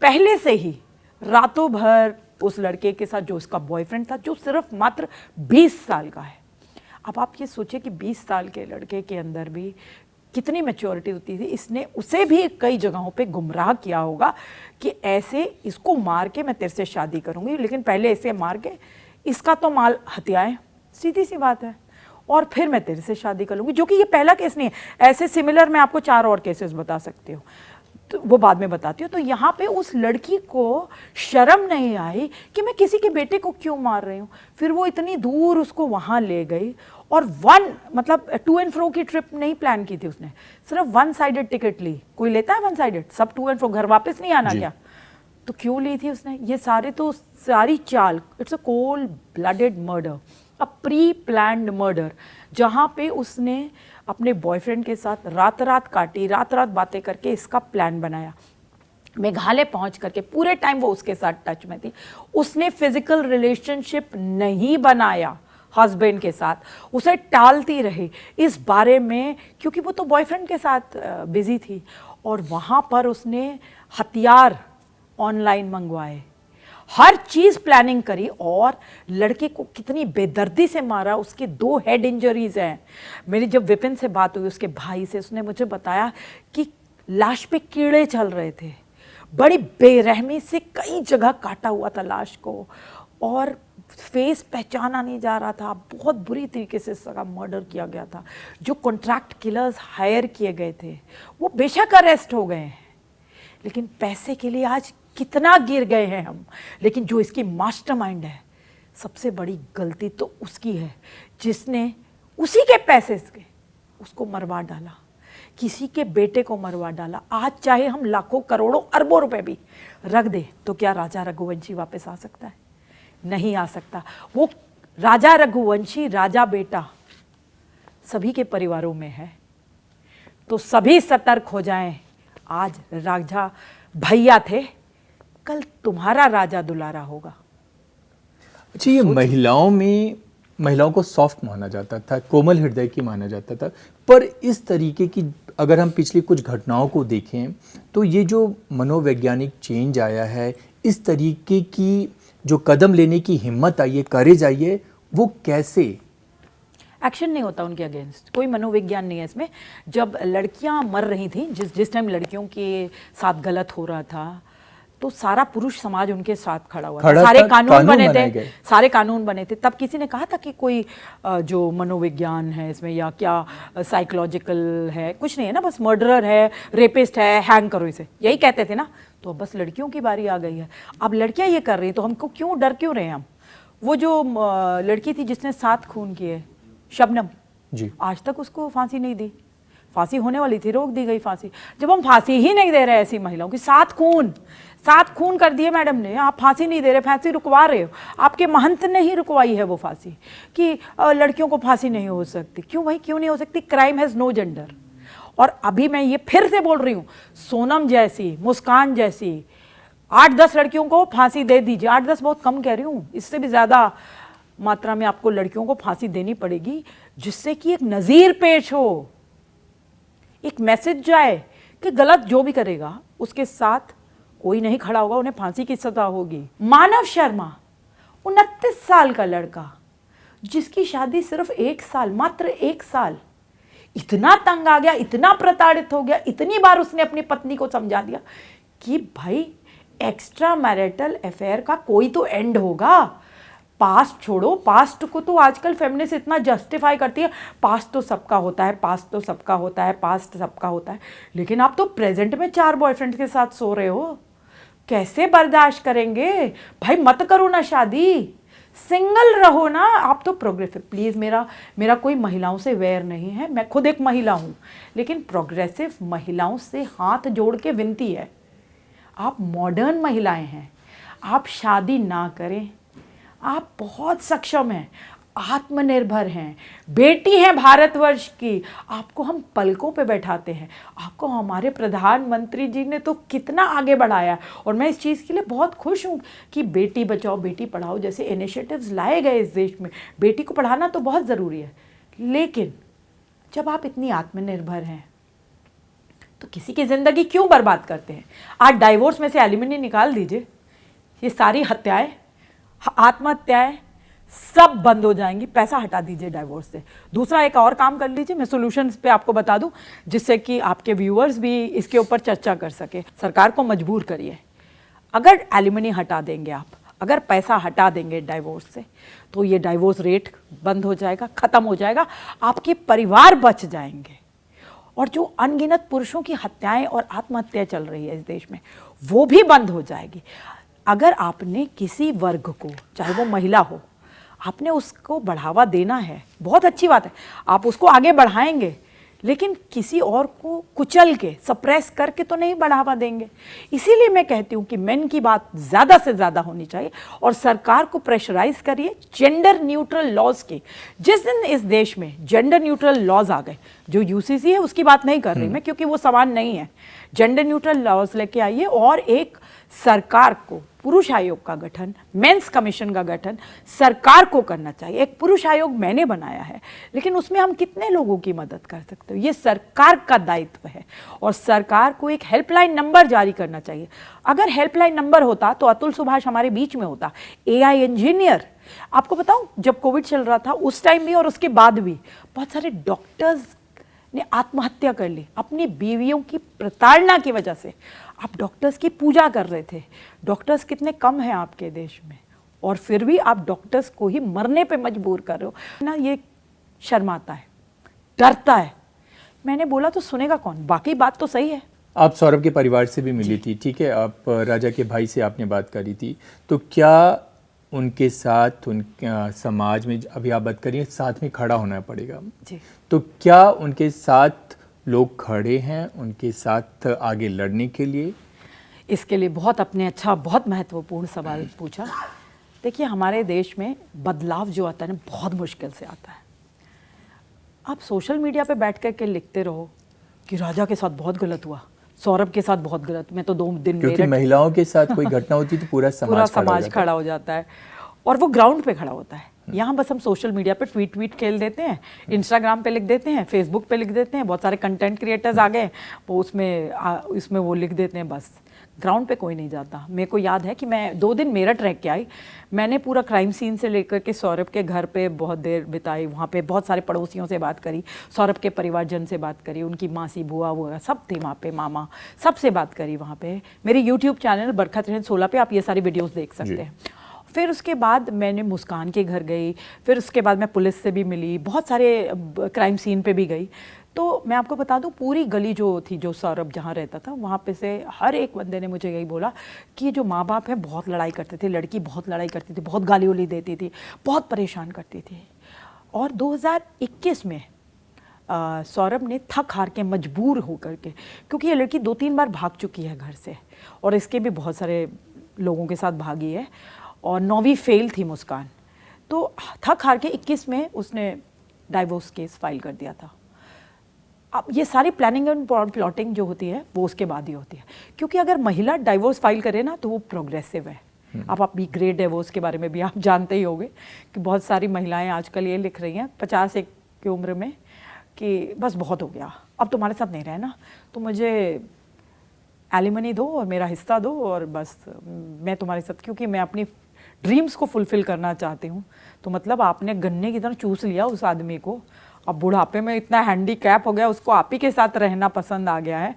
Speaker 1: पहले से ही रातों भर उस लड़के के साथ, जो उसका बॉयफ्रेंड था, जो सिर्फ मात्र 20 साल का है। अब आप ये सोचिए कि 20 साल के लड़के के अंदर भी कितनी मैच्योरिटी होती थी। इसने उसे भी कई जगहों पे गुमराह किया होगा कि ऐसे इसको मार के मैं तेरे से शादी करूंगी, लेकिन पहले इसे मार के इसका तो माल हत्याएं, सीधी सी बात है, और फिर मैं तेरे से शादी कर लूंगी। जो कि ये पहला केस नहीं है, ऐसे सिमिलर मैं आपको 4 और केसेस बता सकती हूँ, तो वो बाद में बताती हूँ। तो यहाँ पे उस लड़की को शर्म नहीं आई कि मैं किसी के बेटे को क्यों मार रही हूँ। फिर वो इतनी दूर उसको वहाँ ले गई और मतलब 2 एंड फ्रो की ट्रिप नहीं प्लान की थी उसने, सिर्फ 1 साइडेड टिकट ली। कोई लेता है 1 साइडेड? सब 2 एंड फ्रो, घर वापस नहीं आना क्या? तो क्यों ली थी उसने ये सारी चाल? It's a cold blooded murder, a pre planned murder, जहाँ पे उसने अपने बॉयफ्रेंड के साथ रात रात काटी, रात रात बातें करके इसका प्लान बनाया। मेघालय पहुंच करके पूरे टाइम वो उसके साथ टच में थी। उसने फिजिकल रिलेशनशिप नहीं बनाया हस्बैंड के साथ, उसे टालती रही इस बारे में, क्योंकि वो तो बॉयफ्रेंड के साथ बिजी थी। और वहाँ पर उसने हथियार ऑनलाइन मंगवाए, हर चीज प्लानिंग करी, और लड़के को कितनी बेदर्दी से मारा। उसके 2 हेड इंजरीज हैं। मेरी जब विपिन से बात हुई, उसके भाई से, उसने मुझे बताया कि लाश पे कीड़े चल रहे थे, बड़ी बेरहमी से कई जगह काटा हुआ था लाश को, और फेस पहचाना नहीं जा रहा था। बहुत बुरी तरीके से इसका मर्डर किया गया था। जो कॉन्ट्रैक्ट किलर्स हायर किए गए थे वो बेशक अरेस्ट हो गए हैं, लेकिन पैसे के लिए आज कितना गिर गए हैं हम। लेकिन जो इसकी मास्टरमाइंड है, सबसे बड़ी गलती तो उसकी है जिसने उसी के पैसे से उसको मरवा डाला। किसी के बेटे को मरवा डाला। आज चाहे हम लाखों करोड़ों अरबों रुपए भी रख दे तो क्या राजा रघुवंशी वापस आ सकता है? नहीं आ सकता। वो राजा रघुवंशी, राजा बेटा सभी के परिवारों में है, तो सभी सतर्क हो जाएं। आज राजा भैया थे, कल तुम्हारा राजा दुलारा होगा।
Speaker 2: अच्छा, ये महिलाओं को सॉफ्ट माना जाता था, कोमल हृदय की माना जाता था, पर इस तरीके की अगर हम पिछली कुछ घटनाओं को देखें तो ये जो मनोवैज्ञानिक चेंज आया है, इस तरीके की जो कदम लेने की हिम्मत आई है, करेज आई है, वो कैसे?
Speaker 1: एक्शन नहीं होता उनके अगेंस्ट, कोई मनोविज्ञान नहीं है इसमें। जब लड़कियां मर रही थी, जिस टाइम लड़कियों के साथ गलत हो रहा था, तो सारा पुरुष समाज उनके साथ खड़ा हुआ था। सारे कानून बने थे, सारे कानून बने थे। तब किसी ने कहा था कि कोई जो मनोविज्ञान है इसमें या क्या साइकोलॉजिकल है, कुछ नहीं है ना, बस मर्डरर है, रेपिस्ट है, हैंग करो इसे, यही कहते थे ना। तो बस लड़कियों की बारी आ गई है। अब लड़कियां ये कर रही, तो हमको क्यों डर क्यों रहे हैं हम? वो जो लड़की थी जिसने 7 खून किए, शबनम
Speaker 2: जी,
Speaker 1: आज तक उसको फांसी नहीं दी। फांसी होने वाली थी, रोक दी गई फांसी। जब हम फांसी ही नहीं दे रहे ऐसी महिलाओं की, 7 खून कर दिए मैडम ने, आप फांसी नहीं दे रहे, फांसी रुकवा रहे हो। आपके महंत ने ही रुकवाई है वो फांसी कि लड़कियों को फांसी नहीं हो सकती। क्यों भाई, क्यों नहीं हो सकती? Crime has no gender. और अभी मैं ये फिर से बोल रही हूँ, सोनम जैसी, मुस्कान जैसी 8-10 लड़कियों को फांसी दे दीजिए। 8-10 बहुत कम कह रही हूँ, इससे भी ज़्यादा मात्रा में आपको लड़कियों को फांसी देनी पड़ेगी, जिससे कि एक नज़ीर पेश हो, एक मैसेज जाए कि गलत जो भी करेगा उसके साथ कोई नहीं खड़ा होगा, उन्हें फांसी की सजा होगी। मानव शर्मा 29 साल का लड़का, जिसकी शादी सिर्फ 1 साल, मात्र 1 साल, इतना तंग आ गया, इतना प्रताड़ित हो गया, इतनी बार उसने अपनी पत्नी को समझा दिया कि भाई एक्स्ट्रा मैरिटल अफेयर का कोई तो एंड होगा। पास्ट छोड़ो, पास्ट को तो आजकल फेमिनिस्ट इतना जस्टिफाई करती है, पास्ट तो सबका होता है, पास्ट तो सबका होता है, पास्ट सबका होता है, लेकिन आप तो प्रेजेंट में 4 बॉयफ्रेंड के साथ सो रहे हो, कैसे बर्दाश्त करेंगे? भाई मत करो ना शादी, सिंगल रहो ना। आप तो प्रोग्रेसिव, प्लीज़, मेरा कोई महिलाओं से वैर नहीं है, मैं खुद एक महिला हूँ, लेकिन प्रोग्रेसिव महिलाओं से हाथ जोड़ के विनती है, आप मॉडर्न महिलाएं हैं, आप शादी ना करें। आप बहुत सक्षम हैं, आत्मनिर्भर हैं, बेटी हैं भारतवर्ष की, आपको हम पलकों पे बैठाते हैं। आपको हमारे प्रधानमंत्री जी ने तो कितना आगे बढ़ाया, और मैं इस चीज़ के लिए बहुत खुश हूँ कि बेटी बचाओ बेटी पढ़ाओ जैसे इनिशिएटिव्स लाए गए इस देश में। बेटी को पढ़ाना तो बहुत ज़रूरी है, लेकिन जब आप इतनी आत्मनिर्भर हैं तो किसी की ज़िंदगी क्यों बर्बाद करते हैं? आज डाइवोर्स में से एलिमनी निकाल दीजिए, ये सारी हत्याएं, आत्महत्याएं सब बंद हो जाएंगी। पैसा हटा दीजिए डाइवोर्स से। दूसरा एक और काम कर लीजिए, मैं सॉल्यूशंस पे आपको बता दूं, जिससे कि आपके व्यूअर्स भी इसके ऊपर चर्चा कर सके। सरकार को मजबूर करिए, अगर एलिमनी हटा देंगे आप, अगर पैसा हटा देंगे डाइवोर्स से, तो ये डाइवोर्स रेट बंद हो जाएगा, ख़त्म हो जाएगा, आपके परिवार बच जाएंगे। और जो अनगिनत पुरुषों की हत्याएं और आत्महत्या चल रही है इस देश में, वो भी बंद हो जाएगी। अगर आपने किसी वर्ग को, चाहे वो महिला हो, आपने उसको बढ़ावा देना है, बहुत अच्छी बात है, आप उसको आगे बढ़ाएंगे, लेकिन किसी और को कुचल के, सप्रेस करके तो नहीं बढ़ावा देंगे। इसीलिए मैं कहती हूँ कि मेन की बात ज़्यादा से ज़्यादा होनी चाहिए, और सरकार को प्रेशराइज करिए जेंडर न्यूट्रल लॉज की। जिस दिन इस देश में जेंडर न्यूट्रल लॉज आ गए, जो यूसीसी है उसकी बात नहीं कर रही मैं, क्योंकि वो समान नहीं है, जेंडर न्यूट्रल लॉज लेके आइए, और एक सरकार को पुरुष आयोग का गठन, मेंस कमीशन का गठन सरकार को करना चाहिए। एक पुरुष आयोग मैंने बनाया है, लेकिन उसमें हम कितने लोगों की मदद कर सकते हो, ये सरकार का दायित्व है। और सरकार को एक हेल्पलाइन नंबर जारी करना चाहिए। अगर हेल्पलाइन नंबर होता तो अतुल सुभाष हमारे बीच में होता, एआई इंजीनियर। आपको बताऊं, जब कोविड चल रहा था उस टाइम भी और उसके बाद भी बहुत सारे डॉक्टर्स ने आत्महत्या कर ली अपनी बीवियों की प्रताड़ना की वजह से। आप डॉक्टर्स की पूजा कर रहे थे, डॉक्टर्स कितने कम हैं आपके देश में, और फिर भी आप डॉक्टर्स को ही मरने पे मजबूर कर रहे हो ना। ये शर्माता है, डरता है। मैंने बोला तो सुनेगा कौन? बाकी बात तो सही है।
Speaker 2: आप सौरभ के परिवार से भी मिली थी, ठीक है, आप राजा के भाई से आपने बात करी थी, तो क्या उनके साथ समाज में, अभी आप बात करिए, साथ में खड़ा होना पड़ेगा
Speaker 1: जी,
Speaker 2: तो क्या उनके साथ लोग खड़े हैं उनके साथ आगे लड़ने के लिए?
Speaker 1: इसके लिए बहुत महत्वपूर्ण सवाल पूछा। देखिए, हमारे देश में बदलाव जो आता है ना, बहुत मुश्किल से आता है। आप सोशल मीडिया पे बैठ कर के लिखते रहो कि राजा के साथ बहुत गलत हुआ, सौरभ के साथ बहुत गलत, मैं तो 2 दिन
Speaker 2: क्योंकि महिलाओं के साथ कोई घटना होती तो पूरा समाज
Speaker 1: खड़ा हो जाता है और वो ग्राउंड पे खड़ा होता है। यहाँ बस हम सोशल मीडिया पे ट्वीट खेल देते हैं, इंस्टाग्राम पे लिख देते हैं, फेसबुक पे लिख देते हैं, बहुत सारे कंटेंट क्रिएटर्स आ गए वो उसमें वो लिख देते हैं, बस ग्राउंड पे कोई नहीं जाता। मेरे को याद है कि मैं 2 दिन मेरठ रह के आई, मैंने पूरा क्राइम सीन से लेकर के सौरभ के घर पे बहुत देर बिताई, वहाँ पे बहुत सारे पड़ोसियों से बात करी, सौरभ के परिवारजन से बात करी, उनकी मासी बुआ वगैरह सब थे वहाँ पे, मामा, सबसे बात करी वहाँ पे। मेरे यूट्यूब चैनल बरखा 316 पे आप ये सारी वीडियोज़ देख सकते हैं। फिर उसके बाद मैंने मुस्कान के घर गई, फिर उसके बाद मैं पुलिस से भी मिली, बहुत सारे क्राइम सीन पे भी गई। तो मैं आपको बता दूं, पूरी गली जो थी, जो सौरभ जहाँ रहता था, वहाँ पे से हर एक बंदे ने मुझे यही बोला कि जो माँ बाप हैं बहुत लड़ाई करते थे, लड़की बहुत लड़ाई करती थी, बहुत गाली उली देती थी, बहुत परेशान करती थी। और 2021 में सौरभ ने थक हार के मजबूर होकर के, क्योंकि ये लड़की 2-3 बार भाग चुकी है घर से और इसके भी बहुत सारे लोगों के साथ भागी है और 9वीं फेल थी मुस्कान, तो थक हार के 21 में उसने डाइवोर्स केस फाइल कर दिया था। अब ये सारी प्लानिंग एंड प्लॉटिंग जो होती है वो उसके बाद ही होती है, क्योंकि अगर महिला डाइवोर्स फाइल करे ना तो वो प्रोग्रेसिव है। अब आप भी ग्रेट डिवोर्स के बारे में भी आप जानते ही होंगे कि बहुत सारी महिलाएं आजकल ये लिख रही हैं 51 की उम्र में कि बस बहुत हो गया, अब तुम्हारे साथ नहीं रहना, तो मुझे एलिमनी दो और मेरा हिस्सा दो और बस मैं तुम्हारे साथ, क्योंकि मैं अपनी ड्रीम्स को फुलफिल करना चाहती हूँ। तो मतलब आपने गन्ने की तरह चूस लिया उस आदमी को, अब बुढ़ापे में इतना हैंडीकैप हो गया, उसको आप ही के साथ रहना पसंद आ गया है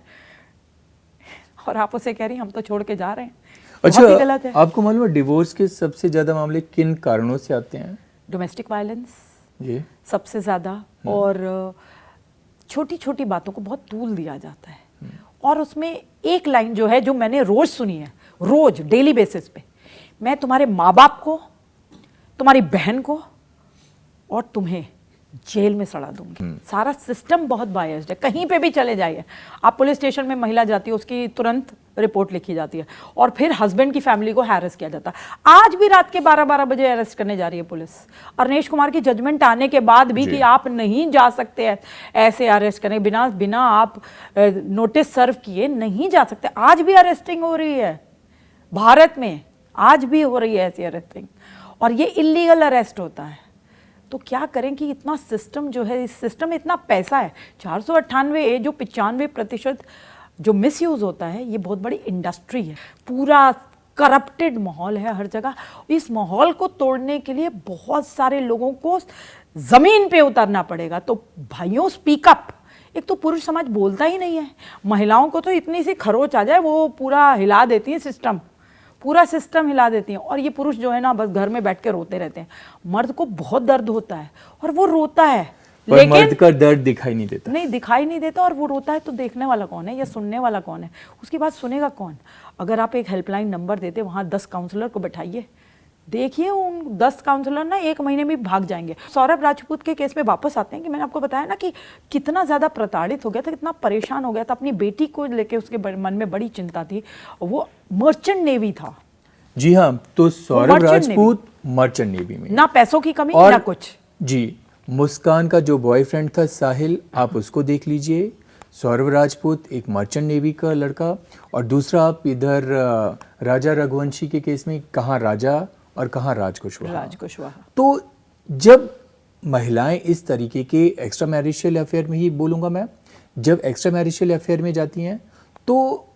Speaker 1: और आप उसे कह रही हम तो छोड़ के जा रहे हैं।
Speaker 2: अच्छा,
Speaker 1: बहुत ही गलत है।
Speaker 2: आपको मालूम है डिवोर्स के सबसे ज्यादा मामले किन कारणों से आते हैं?
Speaker 1: डोमेस्टिक वायलेंस
Speaker 2: जी
Speaker 1: सबसे ज्यादा, और छोटी छोटी बातों को बहुत तूल दिया जाता है। और उसमें एक लाइन जो है, जो मैंने रोज सुनी है, रोज डेली बेसिस पे, मैं तुम्हारे माँ बाप को, तुम्हारी बहन को और तुम्हें जेल में सड़ा दूंगी। सारा सिस्टम बहुत बायस्ड है, कहीं पे भी चले जाइए आप, पुलिस स्टेशन में महिला जाती है उसकी तुरंत रिपोर्ट लिखी जाती है और फिर हस्बैंड की फैमिली को हैरेस किया जाता है। आज भी रात के 12-12 बजे अरेस्ट करने जा रही है पुलिस, अरनेश कुमार की जजमेंट आने के बाद भी कि आप नहीं जा सकते हैं ऐसे अरेस्ट करने, बिना आप नोटिस सर्व किए नहीं जा सकते। आज भी अरेस्टिंग हो रही है भारत में, आज भी हो रही है ऐसी अरेस्टिंग, और ये इलीगल अरेस्ट होता है। तो क्या करें कि इतना सिस्टम जो है, इस सिस्टम में इतना पैसा है, 498 जो 95% जो मिसयूज होता है, ये बहुत बड़ी इंडस्ट्री है, पूरा करप्टेड माहौल है हर जगह। इस माहौल को तोड़ने के लिए बहुत सारे लोगों को जमीन पे उतरना पड़ेगा। तो भाइयों, स्पीक अप। एक तो पुरुष समाज बोलता ही नहीं है, महिलाओं को तो इतनी सी खरोच आ जाए वो पूरा हिला देती है सिस्टम, पूरा सिस्टम हिला देती हैं। और ये पुरुष जो है ना, बस घर में बैठ के रोते रहते हैं। मर्द को बहुत दर्द होता है और वो रोता है,
Speaker 2: लेकिन मर्द का दर्द दिखाई नहीं देता,
Speaker 1: नहीं दिखाई नहीं देता, और वो रोता है तो देखने वाला कौन है या सुनने वाला कौन है, उसकी बात सुनेगा कौन? अगर आप एक हेल्पलाइन नंबर देते, वहाँ 10 काउंसलर को बैठाइए, देखिए उन 10 काउंसलर ना 1 महीने में भाग जाएंगे। सौरभ राजपूत के केस में वापस आते हैं कि मैंने आपको बताया ना कि कितना ज़्यादा प्रताड़ित हो गया था, कितना परेशान हो गया था, अपनी बेटी को लेके उसके मन में बड़ी चिंता थी। वो मर्चेंट नेवी था।
Speaker 2: जी हाँ, तो सौरभ राजपूत मर्चेंट नेवी में,
Speaker 1: ना पैसों की कमी ना कुछ।
Speaker 2: जी, मुस्कान का जो बॉयफ्रेंड था साहिल, आप उसको देख लीजिए, सौरभ राजपूत एक मर्चेंट नेवी का लड़का, और दूसरा आप इधर राजा रघुवंशी के केस में कहाँ राजा और कहाँ राज कुशवाहा। तो जब महिलाएं इस तरीके के एक्स्ट्रा मैरिजियल अफेयर में ही बोलूँगा मैं, जब एक्स्ट्रा मैरिजियल अफेयर में जाती हैं तो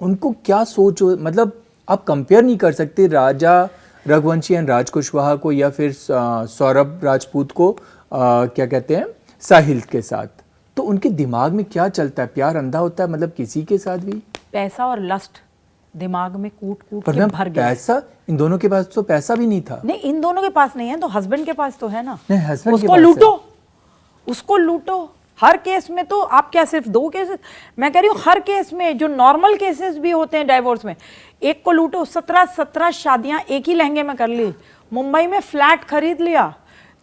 Speaker 2: उनको क्या सोच, मतलब आप कंपेयर नहीं कर सकते राजा रघुवंशी एंड राज कुशवाहा को या फिर सौरभ राजपूत को क्या कहते हैं साहिल के साथ। तो उनके दिमाग में क्या चलता है? प्यार अंधा होता है, मतलब किसी के साथ भी
Speaker 1: पैसा और लस्ट दिमाग में कूट कूट के भर गया।
Speaker 2: पैसा, इन दोनों के पास तो पैसा भी नहीं था।
Speaker 1: नहीं, इन दोनों के पास नहीं है तो हस्बैंड के पास तो है ना।
Speaker 2: नहीं, हस्बैंड
Speaker 1: उसको लूटो, उसको लूटो। हर केस में तो आप क्या सिर्फ 2 केसेस, मैं कह रही हूँ हर केस में, जो नॉर्मल केसेस भी होते हैं डाइवोर्स में, एक को लूटो। 17 शादियां एक ही लहंगे में कर ली, मुंबई में फ्लैट खरीद लिया,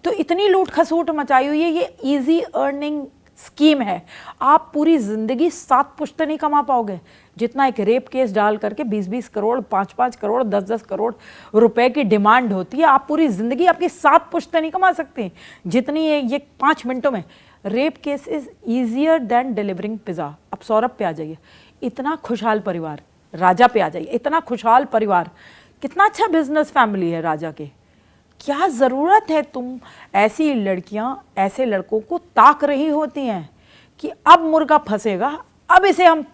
Speaker 1: तो इतनी लूट खसूट मचाई हुई है। ये इजी अर्निंग स्कीम है। आप पूरी जिंदगी 7 पुश्ते नहीं कमा पाओगे जितना एक रेप केस डाल करके 20-20 करोड़, 5-5 करोड़, 10-10 करोड़ रुपए की डिमांड होती है। आप पूरी जिंदगी आपकी 7 पुश्ते नहीं कमा सकते जितनी ये 5 मिनटों में। Rape case is easier than delivering pizza. अब सौरभ पे आ जाइए, इतना खुशहाल परिवार। राजा पे आ जाइए, इतना खुशहाल परिवार, कितना अच्छा बिजनेस फैमिली है राजा के। क्या ज़रूरत है, तुम ऐसी लड़कियां ऐसे लड़कों को ताक रही होती हैं कि अब मुर्गा फंसेगा, अब इसे हम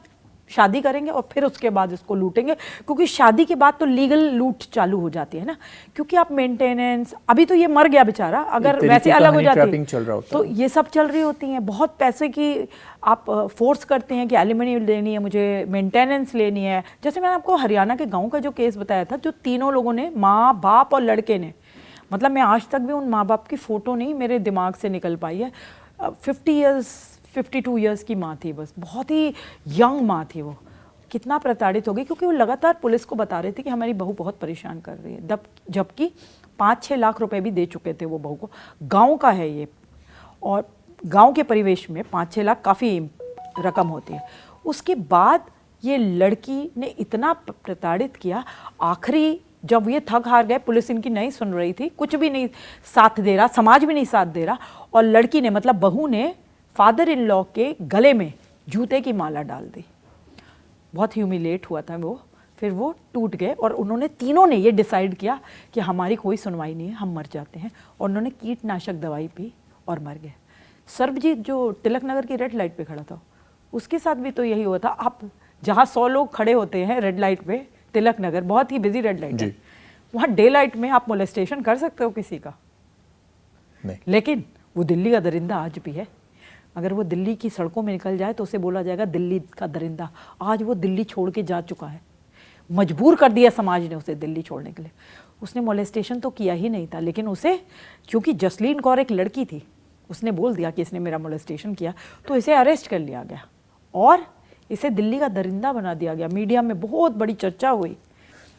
Speaker 1: शादी करेंगे और फिर उसके बाद इसको लूटेंगे, क्योंकि शादी के बाद तो लीगल लूट चालू हो जाती है ना, क्योंकि आप मेंटेनेंस, अभी तो ये मर गया बेचारा, अगर वैसे अलग हो जाती तो ये सब चल रही होती हैं। बहुत पैसे की आप फोर्स करते हैं कि एलिमनी लेनी है, मुझे मेंटेनेंस लेनी है। जैसे मैंने आपको हरियाणा के गाँव का जो केस बताया था, जो तीनों लोगों ने, माँ बाप और लड़के ने, मतलब मैं आज तक भी उन माँ बाप की फ़ोटो नहीं मेरे दिमाग से निकल पाई है। 52 ईयर्स की माँ थी, बस बहुत ही यंग माँ थी वो। कितना प्रताड़ित हो गई, क्योंकि वो लगातार पुलिस को बता रहे थे कि हमारी बहू बहुत परेशान कर रही है, जबकि 5-6 लाख रुपए भी दे चुके थे वो बहू को। गांव का है ये, और गांव के परिवेश में 5-6 लाख काफ़ी रकम होती है। उसके बाद ये लड़की ने इतना प्रताड़ित किया, आखिरी जब ये थक हार गए, पुलिस इनकी नहीं सुन रही थी, कुछ भी नहीं साथ दे रहा, समाज भी नहीं साथ दे रहा, और लड़की ने, मतलब बहू ने, फादर इन लॉ के गले में जूते की माला डाल दी। बहुत ह्यूमिलेट हुआ था वो, फिर वो टूट गए और उन्होंने, तीनों ने ये डिसाइड किया कि हमारी कोई सुनवाई नहीं है, हम मर जाते हैं, और उन्होंने कीटनाशक दवाई पी और मर गए। सर्वजीत जो तिलक नगर की रेड लाइट पे खड़ा था, उसके साथ भी तो यही हुआ था। आप जहाँ 100 लोग खड़े होते हैं रेड लाइट पे, तिलक नगर बहुत ही बिजी रेड लाइट है, वहाँ डे लाइट में आप मोलेस्टेशन कर सकते हो किसी का
Speaker 2: नहीं।
Speaker 1: लेकिन वो दिल्ली का दरिंदा आज भी है। अगर वो दिल्ली की सड़कों में निकल जाए तो उसे बोला जाएगा दिल्ली का दरिंदा। आज वो दिल्ली छोड़ के जा चुका है, मजबूर कर दिया समाज ने उसे दिल्ली छोड़ने के लिए। उसने मोलेस्टेशन तो किया ही नहीं था, लेकिन उसे, क्योंकि जसलीन कौर एक लड़की थी, उसने बोल दिया कि इसने मेरा मोलेस्टेशन किया, तो इसे अरेस्ट कर लिया गया और इसे दिल्ली का दरिंदा बना दिया गया। मीडिया में बहुत बड़ी चर्चा हुई।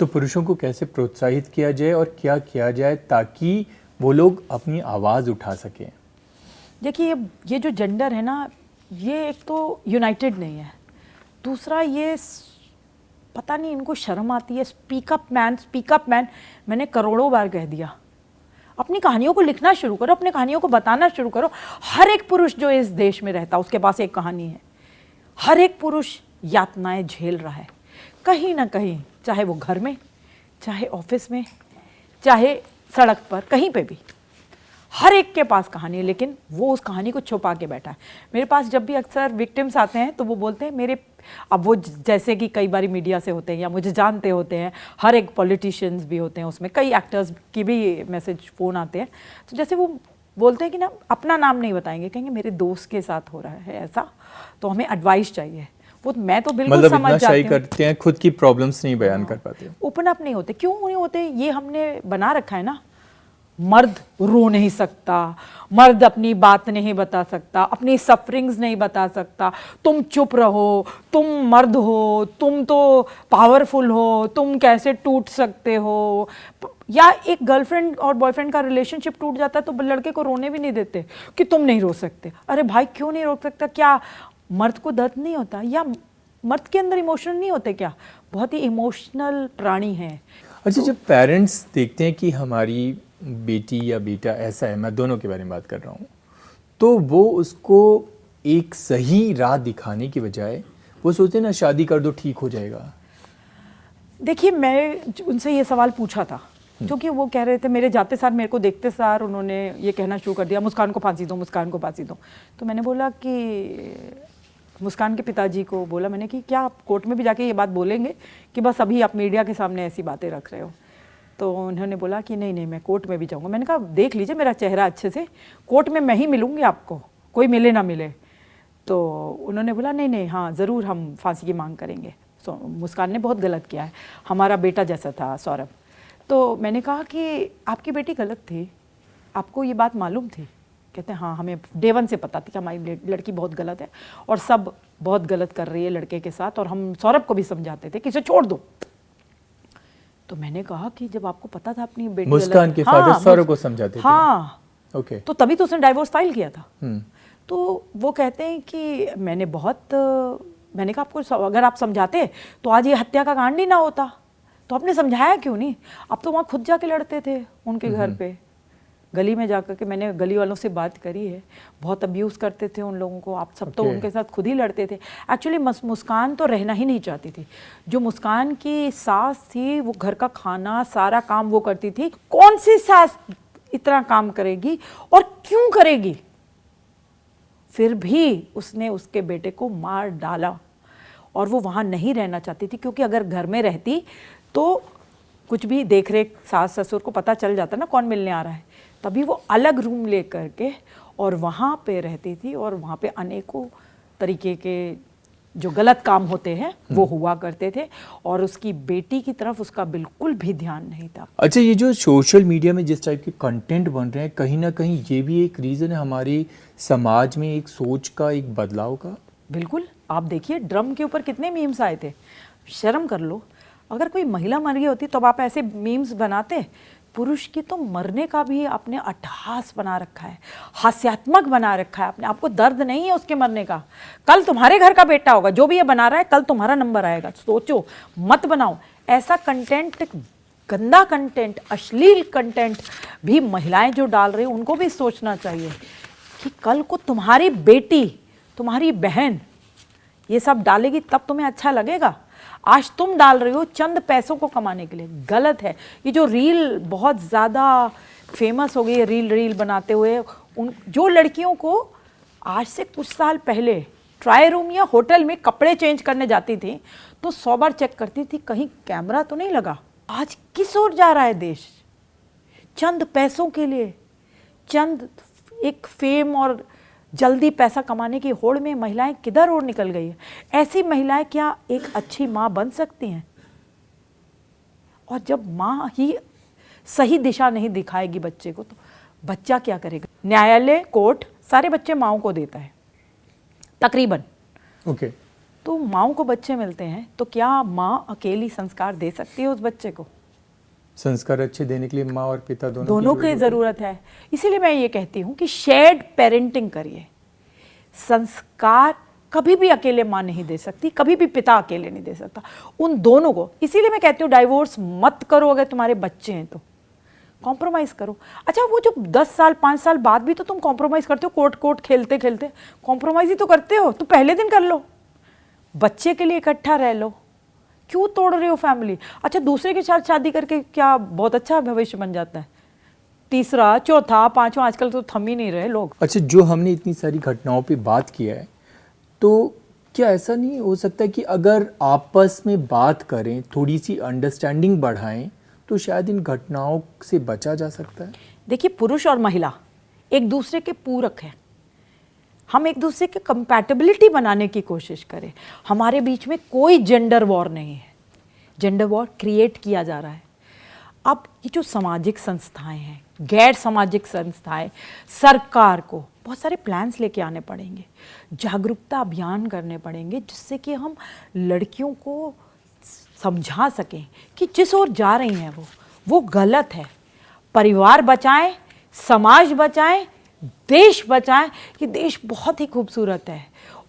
Speaker 2: तो पुरुषों को कैसे प्रोत्साहित किया जाए और क्या किया जाए ताकि वो लोग अपनी आवाज़ उठा सकें?
Speaker 1: देखिए, ये जो जेंडर है ना, ये एक तो यूनाइटेड नहीं है, दूसरा ये पता नहीं इनको शर्म आती है। स्पीक अप मैन मैंने करोड़ों बार कह दिया। अपनी कहानियों को लिखना शुरू करो, अपनी कहानियों को बताना शुरू करो। हर एक पुरुष जो इस देश में रहता, उसके पास एक कहानी है। हर एक पुरुष यातनाएं झेल रहा है कहीं ना कहीं, चाहे वो घर में, चाहे ऑफिस में, चाहे सड़क पर, कहीं पे भी हर एक के पास कहानी है, लेकिन वो उस कहानी को छुपा के बैठा है। मेरे पास जब भी अक्सर विक्टिम्स आते हैं तो वो बोलते हैं मेरे, अब वो जैसे कि कई बार मीडिया से होते हैं या मुझे जानते होते हैं, हर एक पॉलिटिशियंस भी होते हैं उसमें, कई एक्टर्स की भी मैसेज फ़ोन आते हैं, तो जैसे वो बोलते हैं कि ना, अपना नाम नहीं बताएंगे, कहेंगे मेरे दोस्त के साथ हो रहा है ऐसा, तो हमें एडवाइस चाहिए। वो मैं तो बिल्कुल
Speaker 2: मतलब
Speaker 1: समझ जाती हूँ,
Speaker 2: करते हैं, खुद की प्रॉब्लम्स नहीं बयान कर पाते,
Speaker 1: ओपन अप नहीं होते। क्यों नहीं होते? ये हमने बना रखा है ना, मर्द रो नहीं सकता, मर्द अपनी बात नहीं बता सकता, अपनी सफरिंग्स नहीं बता सकता, तुम चुप रहो, तुम मर्द हो, तुम तो पावरफुल हो, तुम कैसे टूट सकते हो। या एक गर्लफ्रेंड और बॉयफ्रेंड का रिलेशनशिप टूट जाता है तो लड़के को रोने भी नहीं देते कि तुम नहीं रो सकते। अरे भाई, क्यों नहीं रो सकता? क्या मर्द को दर्द नहीं होता? या मर्द के अंदर इमोशन नहीं होते क्या? बहुत ही इमोशनल प्राणी है।
Speaker 2: अच्छा, जब पेरेंट्स देखते हैं कि हमारी बेटी या बेटा ऐसा है, मैं दोनों के बारे में बात कर रहा हूँ, तो वो उसको एक सही राह दिखाने की बजाय वो सोचते हैं ना, शादी कर दो ठीक हो जाएगा।
Speaker 1: देखिए, मैं उनसे ये सवाल पूछा था, क्योंकि वो कह रहे थे, मेरे जाते सार, मेरे को देखते सार उन्होंने ये कहना शुरू कर दिया, मुस्कान को फांसी दो, मुस्कान को फांसी दो। तो मैंने बोला कि मुस्कान के पिताजी को बोला मैंने कि क्या आप कोर्ट में भी जाके ये बात बोलेंगे कि बस अभी आप मीडिया के सामने ऐसी बातें रख रहे हो? तो उन्होंने बोला कि नहीं नहीं, मैं कोर्ट में भी जाऊँगा। मैंने कहा देख लीजिए मेरा चेहरा अच्छे से, कोर्ट में मैं ही मिलूँगी आपको, कोई मिले ना मिले। तो उन्होंने बोला नहीं नहीं, हाँ ज़रूर हम फांसी की मांग करेंगे। मुस्कान ने बहुत गलत किया है, हमारा बेटा जैसा था सौरभ। तो मैंने कहा कि आपकी बेटी गलत थी, आपको ये बात मालूम थी? कहते हैं हाँ, हमें डे वन से पता थी कि हमारी लड़की बहुत गलत है और सब बहुत गलत कर रही है लड़के के साथ, और हम सौरभ को भी समझाते थे कि इसे छोड़ दो। तो मैंने कहा कि जब आपको पता था अपनी बेटी,
Speaker 2: मुस्कान के फादर सौरभ को समझाते थे?
Speaker 1: हाँ,
Speaker 2: ओके।
Speaker 1: तो तभी तो उसने डाइवोर्स फाइल किया था। तो वो कहते हैं कि मैंने कहा आपको अगर आप समझाते तो आज ये हत्या का कांड ही ना होता, तो आपने समझाया क्यों नहीं? आप तो वहाँ खुद जाके लड़ते थे उनके घर पे, गली में जाकर के। मैंने गली वालों से बात करी है, बहुत अब्यूज़ करते थे उन लोगों को, आप सब तो उनके साथ खुद ही लड़ते थे। एक्चुअली मुस्कान तो रहना ही नहीं चाहती थी। जो मुस्कान की सास थी वो घर का खाना सारा काम वो करती थी। कौन सी सास इतना काम करेगी और क्यों करेगी? फिर भी उसने उसके बेटे को मार डाला और वो वहाँ नहीं रहना चाहती थी, क्योंकि अगर घर में रहती तो कुछ भी देख रेख सास ससुर को पता चल जाता ना कौन मिलने आ रहा है। तभी वो अलग रूम ले करके और वहाँ पे रहती थी, और वहाँ पे अनेकों तरीके के जो गलत काम होते हैं वो हुआ करते थे, और उसकी बेटी की तरफ उसका बिल्कुल भी ध्यान नहीं था।
Speaker 2: अच्छा, ये जो सोशल मीडिया में जिस टाइप के कंटेंट बन रहे हैं, कहीं ना कहीं ये भी एक रीज़न है हमारे समाज में एक सोच का, एक बदलाव का?
Speaker 1: बिल्कुल। आप देखिए ड्रम के ऊपर कितने मीम्स आए थे। शर्म कर लो, अगर कोई महिला मर गई होती तो आप ऐसे मीम्स बनाते? पुरुष की तो मरने का भी आपने अट्टहास बना रखा है, हास्यात्मक बना रखा है आपने। आपको दर्द नहीं है उसके मरने का। कल तुम्हारे घर का बेटा होगा, जो भी ये बना रहा है, कल तुम्हारा नंबर आएगा। सोचो, मत बनाओ ऐसा कंटेंट, गंदा कंटेंट, अश्लील कंटेंट भी महिलाएं जो डाल रही हैं उनको भी सोचना चाहिए कि कल को तुम्हारी बेटी, तुम्हारी बहन ये सब डालेगी तब तुम्हें अच्छा लगेगा। आज तुम डाल रहे हो चंद पैसों को कमाने के लिए, गलत है। ये जो रील बहुत ज़्यादा फेमस हो गई है, रील बनाते हुए, उन जो लड़कियों को आज से कुछ साल पहले ट्राई रूम या होटल में कपड़े चेंज करने जाती थी तो 100 बार चेक करती थी कहीं कैमरा तो नहीं लगा। आज किस ओर जा रहा है देश? चंद पैसों के लिए, चंद एक फेम और जल्दी पैसा कमाने की होड़ में महिलाएं किधर और निकल गई है। ऐसी महिलाएं क्या एक अच्छी माँ बन सकती हैं? और जब माँ ही सही दिशा नहीं दिखाएगी बच्चे को तो बच्चा क्या करेगा? न्यायालय, कोर्ट सारे बच्चे माँओं को देता है तकरीबन।
Speaker 2: ओके।
Speaker 1: तो माँओं को बच्चे मिलते हैं तो क्या माँ अकेली संस्कार दे सकती है उस बच्चे को?
Speaker 2: संस्कार अच्छे देने के लिए माँ और पिता
Speaker 1: दोनों की ज़रूरत है। इसीलिए मैं ये कहती हूँ कि शेयर्ड पेरेंटिंग करिए। संस्कार कभी भी अकेले माँ नहीं दे सकती, कभी भी पिता अकेले नहीं दे सकता, उन दोनों को। इसीलिए मैं कहती हूँ डाइवोर्स मत करो, अगर तुम्हारे बच्चे हैं तो कॉम्प्रोमाइज़ करो। अच्छा, वो जो 10 साल 5 साल बाद भी तो तुम कॉम्प्रोमाइज़ करते हो, कोर्ट खेलते खेलते कॉम्प्रोमाइज़ ही तो करते हो, तो पहले दिन कर लो, बच्चे के लिए इकट्ठा रह लो। क्यों तोड़ रहे हो फैमिली? अच्छा, दूसरे के साथ शादी करके क्या बहुत अच्छा भविष्य बन जाता है? तीसरा, चौथा, पांचवा, आजकल तो थम ही नहीं रहे लोग।
Speaker 2: अच्छा, जो हमने इतनी सारी घटनाओं पे बात किया है, तो क्या ऐसा नहीं हो सकता कि अगर आपस में बात करें, थोड़ी सी अंडरस्टैंडिंग बढ़ाएं, तो शायद इन घटनाओं से बचा जा सकता है?
Speaker 1: देखिए, पुरुष और महिला एक दूसरे के पूरक हैं। हम एक दूसरे के कंपैटिबिलिटी बनाने की कोशिश करें। हमारे बीच में कोई जेंडर वॉर नहीं है। जेंडर वॉर क्रिएट किया जा रहा है। अब ये जो सामाजिक संस्थाएं हैं, गैर सामाजिक संस्थाएं, सरकार को बहुत सारे प्लान्स लेके आने पड़ेंगे, जागरूकता अभियान करने पड़ेंगे, जिससे कि हम लड़कियों को समझा सकें कि जिस ओर जा रही हैं वो गलत है। परिवार बचाएं, समाज बचाएं, देश बचाएं। कि देश बहुत ही खूबसूरत है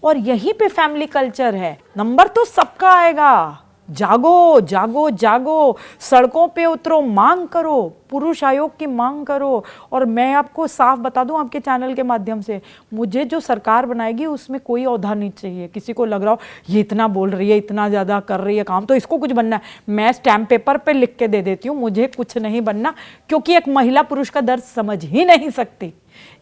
Speaker 1: और यहीं पे फैमिली कल्चर है। नंबर तो सबका आएगा। जागो जागो जागो, सड़कों पे उतरो, मांग करो, पुरुष आयोग की मांग करो। और मैं आपको साफ बता दूं आपके चैनल के माध्यम से, मुझे जो सरकार बनाएगी उसमें कोई औधा नहीं चाहिए। किसी को लग रहा हो ये इतना बोल रही है, इतना ज़्यादा कर रही है काम, तो इसको कुछ बनना है, मैं स्टैम्प पेपर पे लिख के दे देती हूँ, मुझे कुछ नहीं बनना, क्योंकि एक महिला पुरुष का दर्द समझ ही नहीं सकती।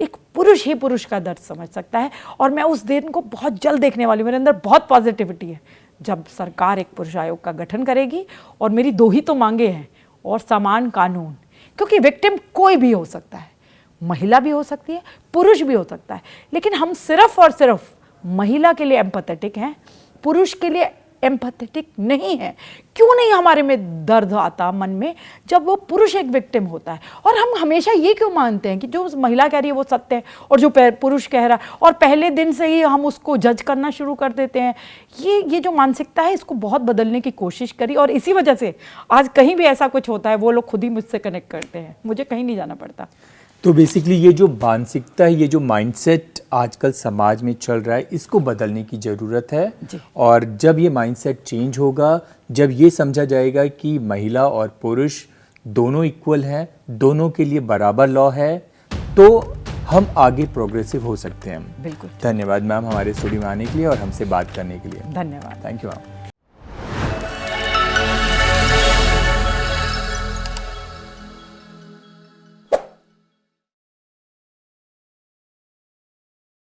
Speaker 1: एक पुरुष ही पुरुष का दर्द समझ सकता है। और मैं उस दिन को बहुत जल्द देखने वाली हूँ। मेरे अंदर बहुत पॉजिटिविटी है जब सरकार एक पुरुष आयोग का गठन करेगी। और मेरी 2 ही तो मांगे हैं, और समान कानून, क्योंकि विक्टिम कोई भी हो सकता है, महिला भी हो सकती है, पुरुष भी हो सकता है, लेकिन हम सिर्फ और सिर्फ महिला के लिए एम्पैथेटिक हैं, पुरुष के लिए एम्पैथेटिक नहीं है। क्यों नहीं हमारे में दर्द आता मन में जब वो पुरुष एक विक्टिम होता है? और हम हमेशा ये क्यों मानते हैं कि जो महिला कह रही है वो सत्य है और जो पुरुष कह रहा है, और पहले दिन से ही हम उसको जज करना शुरू कर देते हैं। ये जो मानसिकता है, इसको बहुत बदलने की कोशिश करी, और इसी वजह से आज कहीं भी ऐसा कुछ होता है वो लोग खुद ही मुझसे कनेक्ट करते हैं, मुझे कहीं नहीं जाना पड़ता।
Speaker 2: तो बेसिकली ये जो मानसिकता है, ये जो माइंडसेट आजकल समाज में चल रहा है, इसको बदलने की ज़रूरत है।
Speaker 1: जी।
Speaker 2: और जब ये माइंडसेट चेंज होगा, जब ये समझा जाएगा कि महिला और पुरुष दोनों इक्वल हैं, दोनों के लिए बराबर लॉ है, तो हम आगे प्रोग्रेसिव हो सकते हैं।
Speaker 1: बिल्कुल।
Speaker 2: धन्यवाद मैम हमारे स्टूडियो में आने के लिए और हमसे बात करने के लिए।
Speaker 1: धन्यवाद।
Speaker 2: Thank you ma'am.